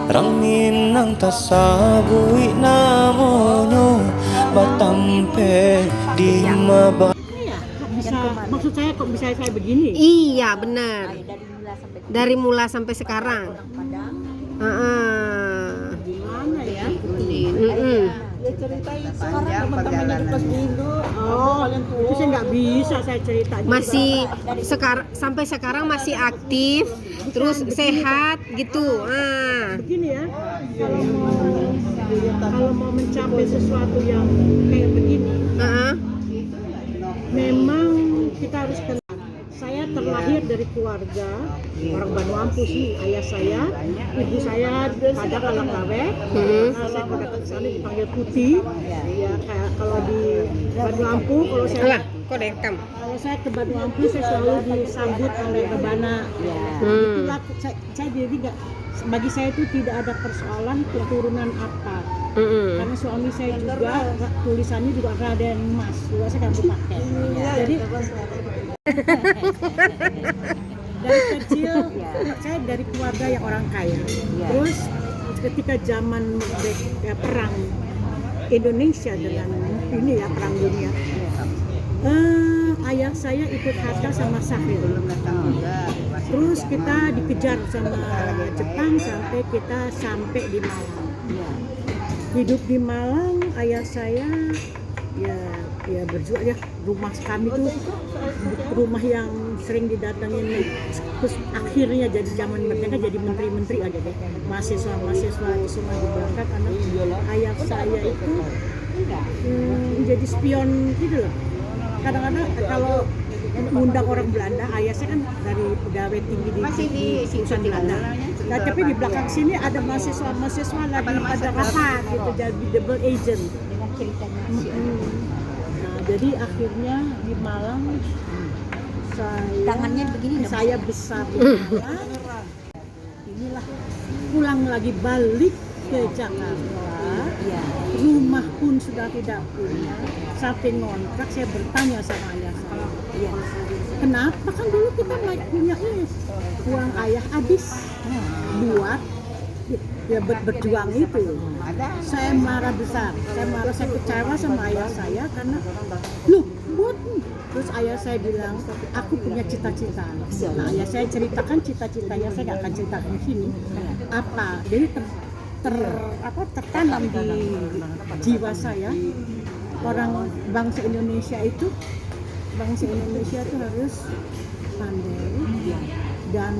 Rangin ng tasabuhi na mono batampe di maba. Iya, kok bisa, maksud saya kok bisa saya begini? Iya benar. Dari mula sampai sekarang. Gimana ya? Ya ceritain sekarang teman-temannya di Pos Indo. Oh, itu saya nggak bisa saya cerita. Masih sampai sekarang masih aktif, terus sehat gitu. Begini ya, kalau mau mencapai sesuatu yang kayak begini, memang kita harus kenal. Saya terlahir dari keluarga orang Banu Ampus nih, ayah saya, ibu saya kadang kalau kawe, saya pada ke sana dipanggil Putih, ya kayak kalau di Banu Ampus, kalau saya ke Banu Ampus saya selalu disambut oleh Rebana, itulah saya jadi nggak, bagi saya itu tidak ada persoalan keturunan apa, karena suami saya juga tulisannya juga Raden Mas, juga saya nggak pakai, jadi dari kecil saya dari keluarga yang orang kaya. Terus ketika zaman perang Indonesia dengan ini ya perang dunia, ayah saya ikut Hatta sama Sahir. Terus kita dikejar sama Jepang sampai kita sampai di Malang. Hidup di Malang, ayah saya ya berjuang ya, rumah kami tuh rumah yang sering didatangin, terus akhirnya jadi zaman mereka jadi menteri-menteri aja deh, mahasiswa semua diberangkat karena ayah saya itu menjadi spion gitu loh. Kadang-kadang kalau mengundang orang Belanda, ayah saya kan dari pegawai tinggi di perusahaan Belanda. Nah, tapi di belakang sini ada mahasiswa lagi pada rapat gitu, jadi double agent. Jadi akhirnya di Malang Tangannya begini saya besar di Malang. Inilah pulang lagi balik ke Jakarta. Rumah pun sudah tidak punya. Sampai ngontrak saya bertanya sama ayah saya. Kenapa kan dulu kita punya ini uang ayah habis buat ya berjuang itu. Saya marah besar, saya kecewa sama ayah saya karena lu buat nih. Terus ayah saya bilang, aku punya cita-cita. Nah, ayah saya ceritakan cita-citanya, saya nggak akan ceritakan di sini. Apa? Jadi tertanam di jiwa saya, orang bangsa Indonesia itu harus pandai dan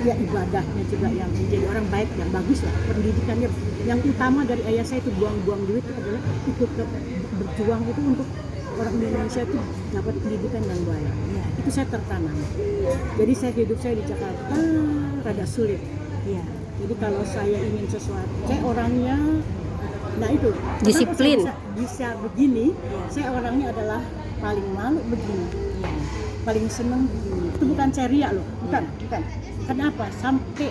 ya ibadahnya juga yang menjadi orang baik yang bagus lah, pendidikannya yang utama dari ayah saya itu buang-buang duit itu adalah ikut berjuang itu untuk orang Indonesia itu dapat pendidikan yang baik. Itu saya tertanam. Jadi hidup saya di Jakarta rada sulit. Jadi kalau saya ingin sesuatu, saya orangnya, nah itu disiplin. Bisa begini, saya orangnya adalah paling malu begini, paling senang begini. Itu bukan ceria loh, bukan. Kenapa? Sampai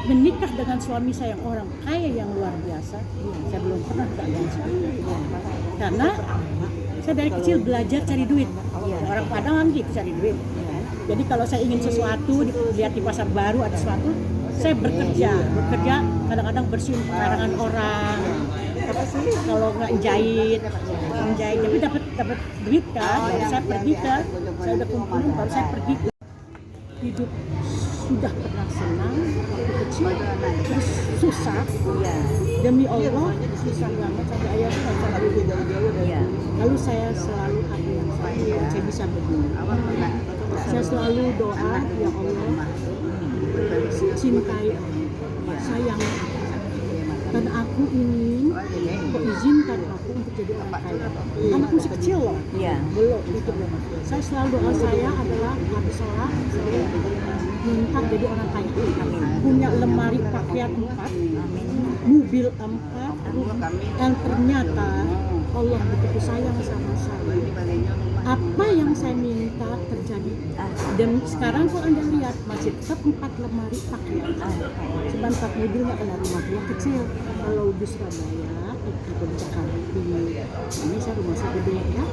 menikah dengan suami saya yang orang kaya yang luar biasa, saya belum pernah dengan karena saya dari kecil belajar cari duit. Orang Padang kan gitu cari duit. Jadi kalau saya ingin sesuatu, lihat di pasar baru ada sesuatu, saya bekerja kadang-kadang bersihin karangan orang. Kalau nggak jahit, tapi dapat duit kan, baru saya pergi saya udah kumpulin, baru saya pergi. Hidup sudah pernah senang waktu kecil, terus susah, demi Allah susah banget sampai ayah saya sampai jauh. Lalu saya selalu ada yang saya bisa begini. Saya selalu doa, ya Allah, cintai, sayang, dan aku ingin izinkan aku untuk jadi orang kaya. Anak masih kecil loh, belum itu belum. Saya selalu doa saya adalah habis sholat saya minta jadi orang kaya. Punya lemari pakaian 4, mobil 4, dan ternyata Allah begitu sayang sama saya. Apa yang saya minta terjadi. Dan sekarang kalau Anda lihat masih tetap 4 lemari pakaian. Cuma 4 mobil nggak ada, rumah tua kecil. Kalau di Surabaya, itu di Jakarta, ini saya rumah saya gede ya.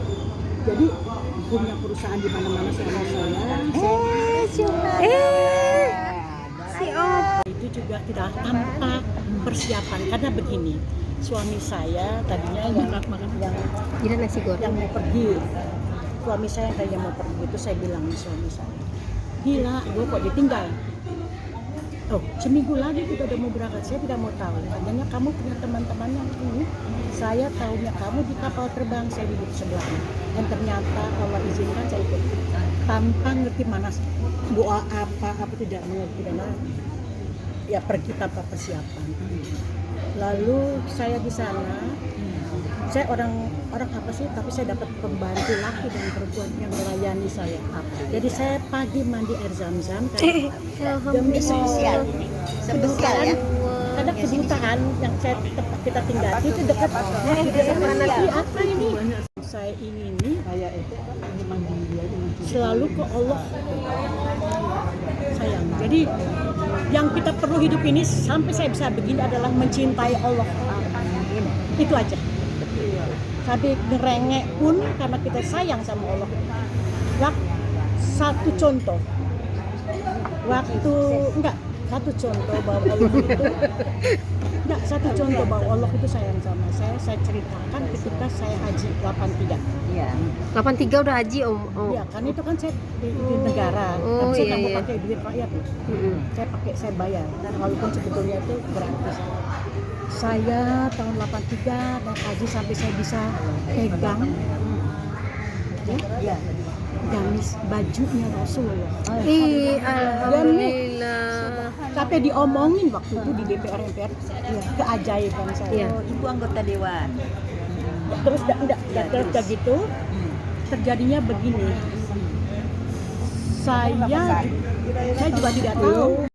Jadi punya perusahaan di mana-mana saya. sih Om? Itu juga tidak tanpa persiapan karena begini, suami saya tadinya Jadi nasi goreng. yang mau pergi, suami saya yang mau pergi itu saya bilang sama suami saya, gila, gue kok ditinggal. Oh, seminggu lagi kita udah mau berangkat, saya tidak mau tahu. Katanya kamu punya teman-teman yang ini, saya tahunya kamu di kapal terbang, saya duduk sebelahnya. Dan ternyata Allah izinkan saya ikut. Tanpa ngerti mana doa apa tidak mengerti dan ya pergi tanpa persiapan. Lalu saya di sana, saya orang apa sih? Tapi saya dapat pembantu laki dan perempuan yang melayani saya. Jadi saya pagi mandi air zam-zam demi Spesial ya. Karena kedutaan yang kita tinggal itu dekat. Apa ini? Saya ingin selalu ke Allah sayang. Jadi yang kita perlu hidup ini sampai saya bisa begini adalah mencintai Allah. Itu aja. Tapi ngerengek pun karena kita sayang sama Allah. Satu contoh bahwa Allah itu sayang sama saya ceritakan ketika saya haji 83. Iya. 83 udah haji Om. Iya, kan itu kan saya di negara, Oh, tapi saya iya, nggak mau iya. pakai duit rakyat. Saya bayar, dan walaupun sebetulnya itu gratis. Saya tahun 83 naik haji sampai saya bisa pegang Iya. gamis bajunya Rasulullah. Ih, alhamdulillah. Sampai diomongin waktu itu di DPR MPR, keajaiban saya. Iya. Oh, ibu anggota dewan. Terus udah gitu terjadinya begini. Saya juga tidak tahu.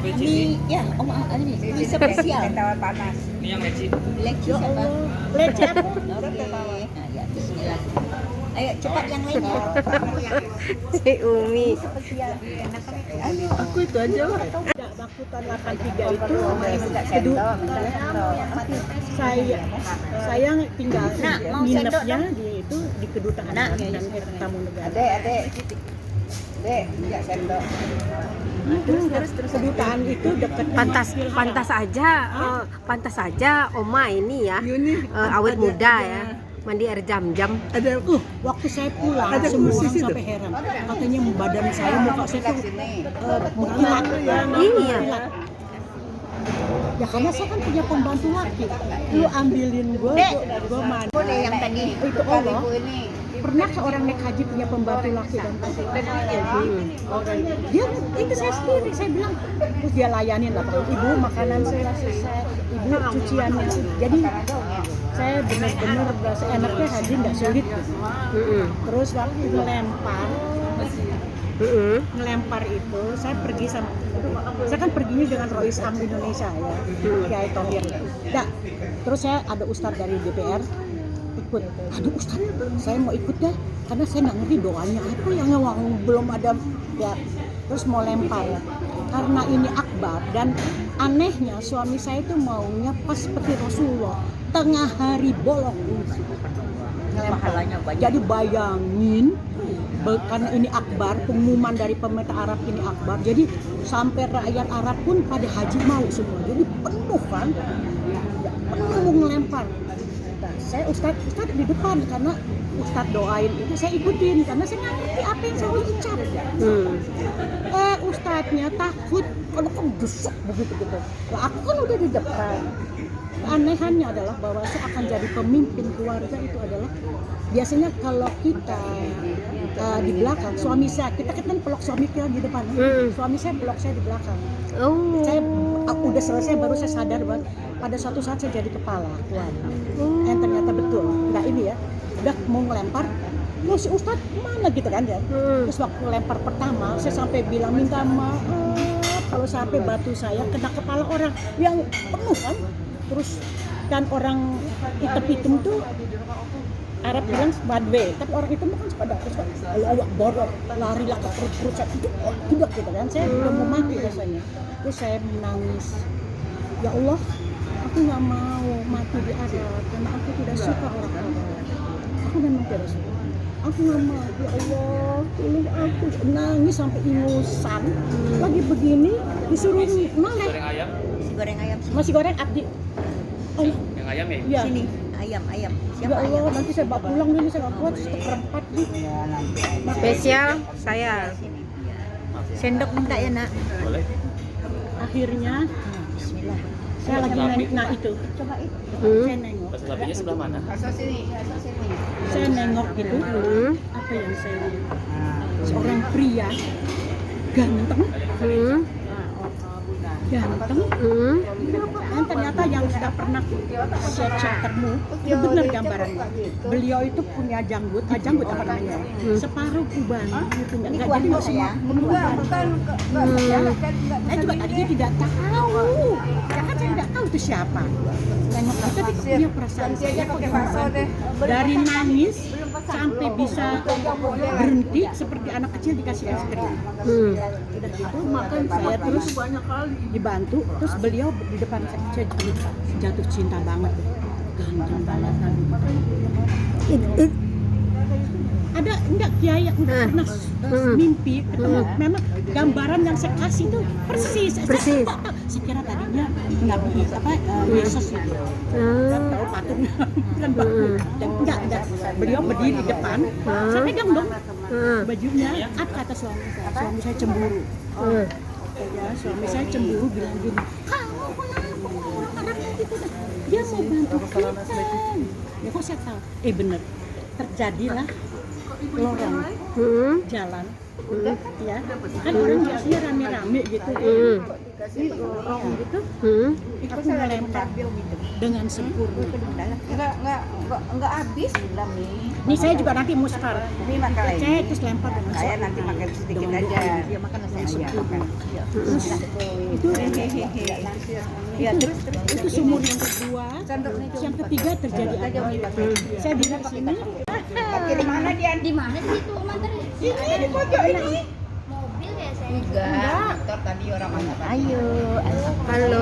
Ini ya, ini spesial. Tawar panas. Ini yang leci. Leci siapa? Leci aku. Oke. Nah, ya bismillah. Ayo cepat yang lainnya. Si Umi. Aku itu aja lah. Waktu tahun 83 itu kedua saya tinggal nginepnya di kedutaan dan tamu negara. Adek. Dek, enggak sendok. Terus kedutaan itu dekat Pantas aja Oma ini ya, awet muda ya, mandi air jam-jam. waktu saya pulang semua orang sampai heran, katanya badan saya, muka saya tuh mengkilat. Iya. Ya karena saya kan punya pembantu laki, lu ambilin gue mandi. Boleh yang tadi. Itu Allah. Ibu ini. Pernah seorang naik haji punya pembantu laki dan dia itu saya sendiri, saya bilang, terus dia layanin lah, ibu makanan saya selesai, ibu cuciannya. Jadi saya benar-benar berasa enaknya haji nggak sulit. Terus waktu ngelempar itu saya pergi saya kan perginya dengan Rois Am Indonesia ya, Kiai Thohir. Terus saya ada ustadz dari DPR ikut. Aduh ustadz, saya mau ikut deh karena saya nggak ngerti doanya apa yang belum ada ya. Terus mau lempar karena ini akbar, dan anehnya suami saya itu maunya pas seperti Rasulullah tengah hari bolong ngelempar. Jadi bayangin, karena ini akbar, pengumuman dari pemerintah Arab ini akbar, jadi sampai rakyat Arab pun pada haji mau semua, jadi penuh kan, penuh ngelempar. Nah, saya ustadz di depan karena ustadz doain itu saya ikutin karena saya nggak ngerti apa yang saya ucap. Ustadznya takut kalau kok besok begitu. Lah aku kan udah di depan. Keanehannya adalah bahwa saya akan jadi pemimpin keluarga itu adalah biasanya kalau kita di belakang, suami saya, kita kan peluk suami kita di depan, suami saya peluk saya di belakang. Saya udah selesai baru saya sadar bahwa pada suatu saat saya jadi kepala keluarga. Dan ternyata betul, nggak ini ya, udah mau ngelempar, lo si Ustadz mana gitu kan ya. Terus waktu lempar pertama saya sampai bilang minta maaf kalau sampai batu saya kena kepala orang yang penuh kan. Terus kan orang hitam tuh Arab bilang badwe, tapi orang itu kan pada terus awak borok lari lah ke perut saya tidak gitu kan, saya udah mau mati rasanya. Terus saya menangis, ya Allah, aku nggak mau mati di Arab karena aku tidak suka orang Arab, aku memang tidak suka. Aku nggak mau, ya Allah, tolong aku. Nangis sampai ingusan. Lagi begini disuruh mana? Nasi goreng ayam sini. Masih goreng Abdi. Oh, Yang ayam ya? iya. Sini ayam. Ya Siapa ayam? Allah, nanti saya bawa pulang dulu, saya nggak kuat, seperempat nih. Spesial saya. Sendok minta ya nak. Boleh. Akhirnya Bismillah. saya lagi nengok, nah itu, coba itu, saya nengok, Bakso sapinya sebelah mana? saya nengok gitu, apa yang saya lihat? Seorang pria ganteng, dan ternyata yang sudah pernah saya cek ketemu itu benar gambarannya. Beliau itu punya janggut apa namanya? Separuh kuban gitu, nggak jadi nggak semua. Saya juga tadinya tidak tahu, ya kan saya tidak tahu itu siapa. Tengok tapi punya perasaan saya kok dari nangis sampai bisa berhenti seperti anak kecil dikasih es krim. Udah gitu makan saya terus dibantu, terus beliau di depan saya jatuh cinta banget, ganteng banget. Ada enggak kiai yang udah pernah mimpi ketemu, memang gambaran yang saya kasih itu persis. Saya kira tadinya Nabi Yesus itu nggak tahu patungnya kan bagus, dan enggak beliau berdiri di depan, saya pegang dong bajunya. Apa kata suami saya cemburu. Ya, suami saya cemburu bilang gini, kamu kenapa anaknya gitu, dia mau bantu kita. Ya kok saya tahu, bener, terjadilah lorong jalan, ya kan orang biasanya rame-rame gitu, dikasih lorong gitu, aku melempar dengan sempurna. Enggak habis belum nih. Ini saya juga nanti mau sekarang, Ini makan lagi. saya terus lempar dengan Saya nanti makan sedikit dengan aja. doa. Dia makan nasi Dengan ayam. sempurna. Terus itu Ya terus itu sumur yang kedua, yang ketiga terjadi apa? Saya di sini. Di mana dia? Di mana sih itu mantan? Ini di pojok ini. Mobil ya saya. Enggak. Motor tadi orang mana? Halo.